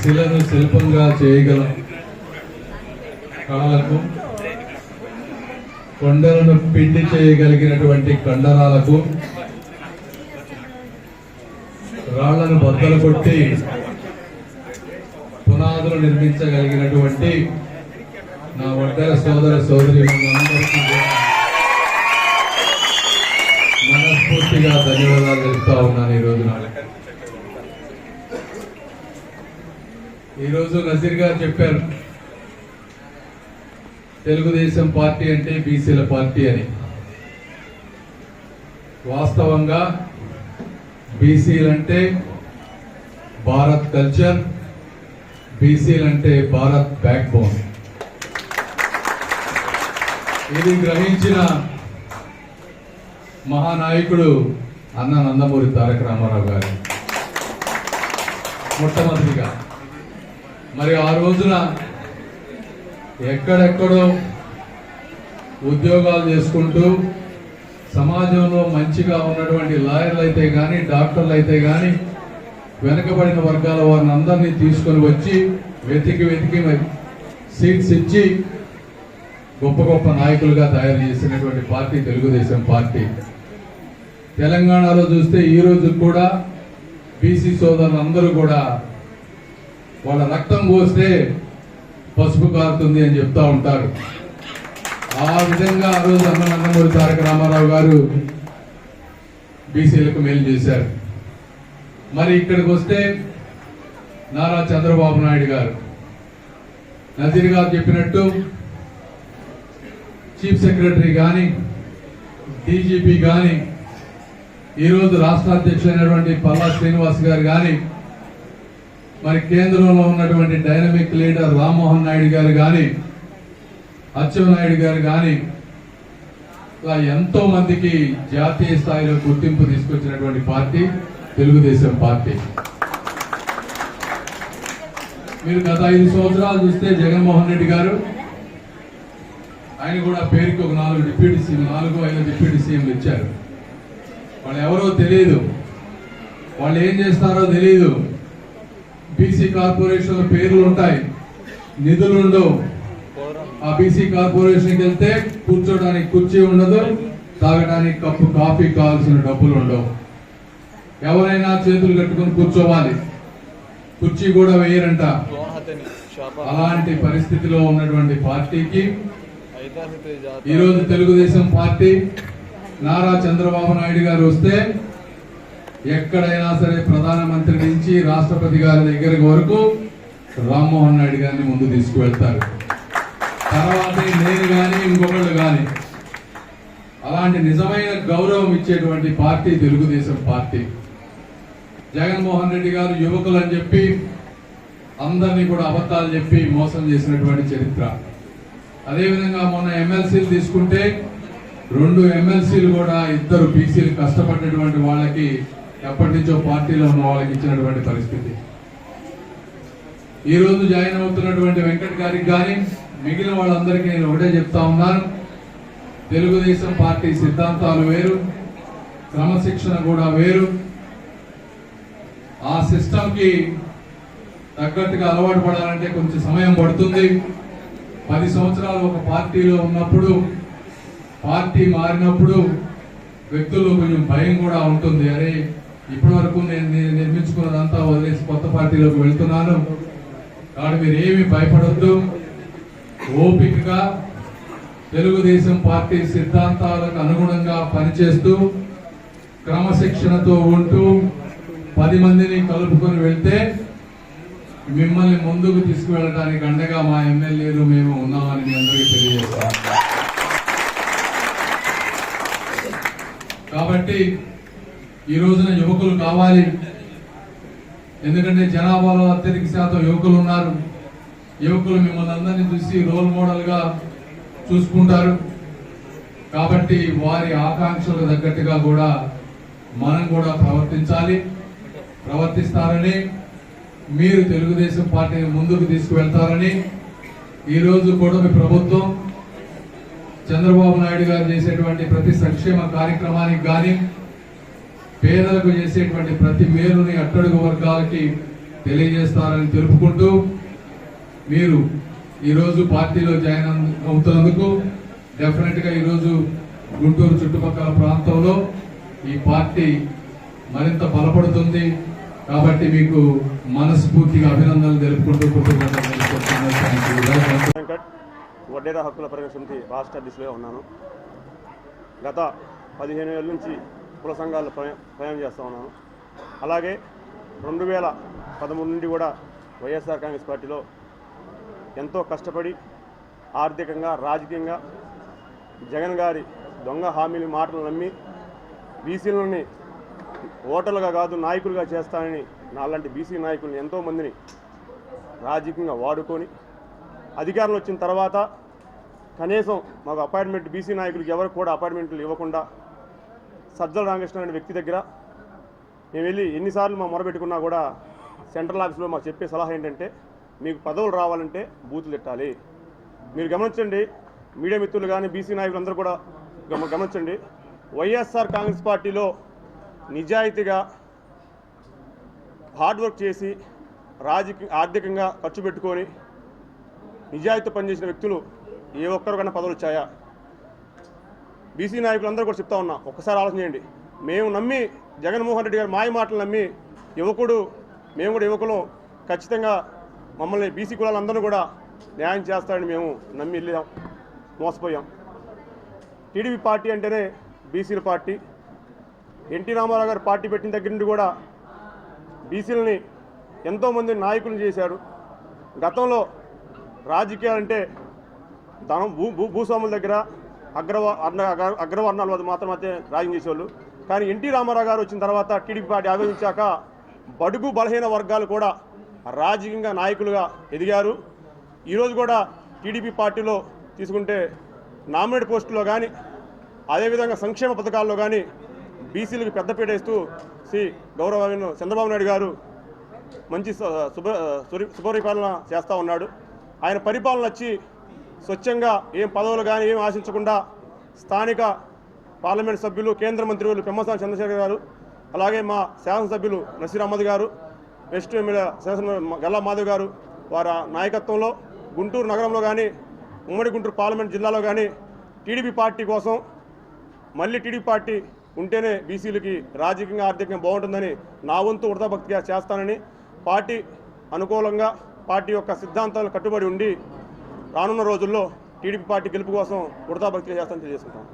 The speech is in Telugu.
శిలను శిల్పంగా చేయగల కళలకు, కొండలను పిండి చేయగలిగినటువంటి కండరాలకు, రాళ్లను బద్దలు కొట్టి పునాదులు నిర్మించగలిగినటువంటి నా ఒడ్డర సోదర సోదరి మనస్ఫూర్తిగా ధన్యవాదాలు తెలుపుతా ఉన్నాను. ఈరోజు నజీర్ గారు చెప్పారు, తెలుగుదేశం పార్టీ అంటే బీసీల పార్టీ అని. వాస్తవంగా బీసీలంటే భారత్ కల్చర్, బీసీలంటే భారత్ బ్యాక్ బోన్. ఇది గ్రహించిన మహానాయకుడు అన్న నందమూరి తారక రామారావు గారు మొట్టమొదటిగా. మరి ఆ రోజున ఎక్కడెక్కడో ఉద్యోగాలు చేసుకుంటూ సమాజంలో మంచిగా ఉన్నటువంటి లాయర్లు అయితే కానీ, డాక్టర్లు అయితే కానీ, వెనుకబడిన వర్గాల వారిని అందరినీ తీసుకొని వచ్చి వెతికి మరి సీట్స్ ఇచ్చి గొప్ప గొప్ప నాయకులుగా తయారు చేసినటువంటి పార్టీ తెలుగుదేశం పార్టీ. తెలంగాణలో చూస్తే ఈ రోజు కూడా బీసీ సోదరులందరూ కూడా వాళ్ళ రక్తం పోస్తే పసుపు కారుతుంది అని చెప్తా ఉంటారు. ఆ విధంగా ఆ రోజు అన్న నందమూరి తారక రామారావు గారు బీసీలకు మేలు చేశారు. మరి ఇక్కడికి వస్తే నారా చంద్రబాబు నాయుడు గారు, నజీర్ గారు చెప్పినట్టు చీఫ్ సెక్రటరీ కానీ, డీజీపీ కానీ, ఈరోజు రాష్ట్ర అధ్యక్షులైనటువంటి పల్లా శ్రీనివాస్ గారు కానీ, మరి కేంద్రంలో ఉన్నటువంటి డైనమిక్ లీడర్ రామ్మోహన్ నాయుడు గారు కానీ, అచ్చెన్నాయుడు గారు కానీ, ఇలా ఎంతో మందికి జాతీయ స్థాయిలో గుర్తింపు తీసుకొచ్చినటువంటి పార్టీ తెలుగుదేశం పార్టీ. మీరు గత 5 సంవత్సరాలు చూస్తే జగన్మోహన్ రెడ్డి గారు, ఆయన కూడా పేరుకి ఒక 4 డిప్యూటీ సీఎం, 4-5 డిప్యూటీ సీఎంలు ఇచ్చారు. వాళ్ళు ఎవరో తెలియదు, వాళ్ళు ఏం చేస్తారో తెలియదు. బీసీ కార్పొరేషన్ల పేర్లు ఉంటాయి, నిధులు ఉండవు. ఆ బీసీ కార్పొరేషన్కి వెళ్తే కూర్చోడానికి కుర్చీ ఉండదు, తాగడానికి కప్పు కాఫీ కావాల్సిన డబ్బులు ఉండవు. ఎవరైనా చేతులు కట్టుకుని కూర్చోవాలి, కుర్చీ కూడా వేయరంట. అలాంటి పరిస్థితిలో ఉన్నటువంటి పార్టీకి ఈరోజు తెలుగుదేశం పార్టీ నారా చంద్రబాబు నాయుడు గారు వస్తే ఎక్కడైనా సరే ప్రధానమంత్రి నుంచి రాష్ట్రపతి గారి దగ్గర వరకు రామ్మోహన్ నాయుడు గారిని ముందు తీసుకువెళ్తారు. తర్వాత నేను కానీ ఇంకొకళ్ళు కానీ. అలాంటి నిజమైన గౌరవం ఇచ్చేటువంటి పార్టీ తెలుగుదేశం పార్టీ. జగన్మోహన్ రెడ్డి గారు యువకులు అని చెప్పి అందరినీ కూడా అబద్ధాలు చెప్పి మోసం చేసినటువంటి చరిత్ర. అదేవిధంగా మొన్న ఎమ్మెల్సీలు తీసుకుంటే 2 ఎమ్మెల్సీలు కూడా 2 బీసీలు కష్టపడినటువంటి వాళ్ళకి, ఎప్పటి నుంచో పార్టీలో ఉన్న వాళ్ళకి ఇచ్చినటువంటి పరిస్థితి. ఈ రోజు జాయిన్ అవుతున్నటువంటి వెంకట్ గారికి కానీ మిగిలిన వాళ్ళందరికీ నేను ఒకటే చెప్తా ఉన్నాను, తెలుగుదేశం పార్టీ సిద్ధాంతాలు వేరు, క్రమశిక్షణ కూడా వేరు. ఆ సిస్టంకి తగ్గట్టుగా అలవాటు పడాలంటే కొంచెం సమయం పడుతుంది. 10 సంవత్సరాలు ఒక పార్టీలో ఉన్నప్పుడు, పార్టీ మారినప్పుడు వ్యక్తుల్లో కొంచెం భయం కూడా ఉంటుంది. అరే, ఇప్పటి వరకు నేను నిర్మించుకున్నదంతా వదిలేసి కొత్త పార్టీలోకి వెళ్తున్నాను కాబట్టి మీరు ఏమీ భయపడొద్దు. ఓపికగా తెలుగుదేశం పార్టీ సిద్ధాంతాలకు అనుగుణంగా పనిచేస్తూ క్రమశిక్షణతో ఉంటూ 10 మందిని కలుపుకొని వెళ్తే మిమ్మల్ని ముందుకు తీసుకువెళ్ళడానికి అండగా మా ఎమ్మెల్యేలు మేము ఉన్నామని మీ అందరికీ తెలియజేస్తాం. కాబట్టి ఈ రోజున యువకులు కావాలి. ఎందుకంటే జనాభాలో అత్యధిక శాతం యువకులు ఉన్నారు. యువకులు మిమ్మల్ని అందరినీ చూసి రోల్ మోడల్ గా చూసుకుంటారు. కాబట్టి వారి ఆకాంక్షలకు తగ్గట్టుగా కూడా మనం కూడా ప్రవర్తిస్తారని, మీరు తెలుగుదేశం పార్టీని ముందుకు తీసుకువెళ్తారని ఈరోజు కూటమి ప్రభుత్వం చంద్రబాబు నాయుడు గారు చేసేటువంటి ప్రతి సంక్షేమ కార్యక్రమానికి కానీ, పేదలకు చేసేటువంటి ప్రతి మేలుని అట్టడుగు వర్గాలకి తెలియజేస్తారని తెలుపుకుంటూ మీరు ఈరోజు పార్టీలో జాయిన్ అవుతున్నందుకు డెఫినెట్గా ఈరోజు గుంటూరు చుట్టుపక్కల ప్రాంతంలో ఈ పార్టీ మరింత బలపడుతుంది కాబట్టి మీకు మనస్ఫూర్తిగా అభినందనలు తెలుపుకుంటూ వడ్డేరా హక్కుల పరిరక్షణ సమితి రాష్ట్ర అధ్యక్షులుగా ఉన్నాను. గత 15 ఏళ్ళ నుంచి కుల సంఘాల్లో ప్రయాణం చేస్తూ ఉన్నాను. అలాగే 2013 నుండి కూడా వైఎస్ఆర్ కాంగ్రెస్ పార్టీలో ఎంతో కష్టపడి ఆర్థికంగా రాజకీయంగా జగన్ గారి దొంగ హామీల మాటలు నమ్మి బీసీలని ఓటర్లుగా కాదు నాయకులుగా చేస్తానని నాలాంటి బీసీ నాయకులను ఎంతోమందిని రాజకీయంగా వాడుకొని అధికారంలో వచ్చిన తర్వాత కనీసం మాకు అపాయింట్మెంట్ బీసీ నాయకులకి ఎవరికి కూడా అపాయింట్మెంట్లు ఇవ్వకుండా సజ్జల రామకృష్ణ అనే వ్యక్తి దగ్గర మేము వెళ్ళి ఎన్నిసార్లు మా మొరబెట్టుకున్నా కూడా సెంట్రల్ ఆఫీస్లో మాకు చెప్పే సలహా ఏంటంటే మీకు పదవులు రావాలంటే బూతులు పెట్టాలి. మీరు గమనించండి, మీడియా మిత్రులు కానీ బీసీ నాయకులందరూ కూడా గమనించండి, వైఎస్ఆర్ కాంగ్రెస్ పార్టీలో నిజాయితీగా హార్డ్ వర్క్ చేసి ఆర్థికంగా ఖర్చు పెట్టుకొని నిజాయితీ పనిచేసిన వ్యక్తులు ఏ ఒక్కరికైనా పదవులు వచ్చాయా? బీసీ నాయకులందరూ కూడా చెప్తా ఉన్నా, ఒక్కసారి ఆలోచన చేయండి. మేము నమ్మి జగన్మోహన్ రెడ్డి గారు మాయ మాటలు నమ్మి మేము కూడా యువకులు ఖచ్చితంగా మమ్మల్ని బీసీ కులాలందరూ కూడా న్యాయం చేస్తారని మేము నమ్మి వెళ్ళాం, మోసపోయాం. టీడీపీ పార్టీ అంటేనే బీసీల పార్టీ. ఎన్టీ రామారావు గారు పార్టీ పెట్టిన దగ్గర నుండి కూడా బీసీలని ఎంతోమంది నాయకులను చేశారు. గతంలో రాజకీయాలంటే ధనం భూస్వాముల దగ్గర అగ్రవర్ణాల వద్ద మాత్రమే రాజకీయం చేసేవాళ్ళు. కానీ ఎన్టీ రామారావు గారు వచ్చిన తర్వాత టీడీపీ పార్టీ ఆవిర్భించాక బడుగు బలహీన వర్గాలు కూడా రాజకీయంగా నాయకులుగా ఎదిగారు. ఈరోజు కూడా టీడీపీ పార్టీలో తీసుకుంటే నామినేట్ పోస్టులో కానీ అదేవిధంగా సంక్షేమ పథకాల్లో కానీ బీసీలకు పెద్దపీట ఇస్తూ గౌరవనీయులు చంద్రబాబు నాయుడు గారు మంచి సుపరిపాలన చేస్తూ ఉన్నాడు. ఆయన పరిపాలన వచ్చి స్వచ్ఛంగా ఏం పదవులు కానీ ఏం ఆశించకుండా స్థానిక పార్లమెంట్ సభ్యులు కేంద్ర మంత్రులు పెమ్మసాని చంద్రశేఖర్ గారు, అలాగే మా శాసనసభ్యులు నసీర్ అహ్మద్ గారు, వెస్ట్ ఎమ్మెల్యే శాసన గల్లా మాధవ్ గారు వారి నాయకత్వంలో గుంటూరు నగరంలో కానీ ఉమ్మడి గుంటూరు పార్లమెంట్ జిల్లాలో కానీ టీడీపీ పార్టీ కోసం మళ్ళీ టీడీపీ పార్టీ ఉంటేనే బీసీలకి రాజకీయంగా ఆర్థికంగా బాగుంటుందని నా వంతు వృధాభక్తిగా చేస్తానని, పార్టీ అనుకూలంగా పార్టీ యొక్క సిద్ధాంతాలను కట్టుబడి ఉండి రానున్న రోజుల్లో టీడీపీ పార్టీ గెలుపు కోసం వృధాభక్తిగా చేస్తానని తెలియజేసుకుంటాను.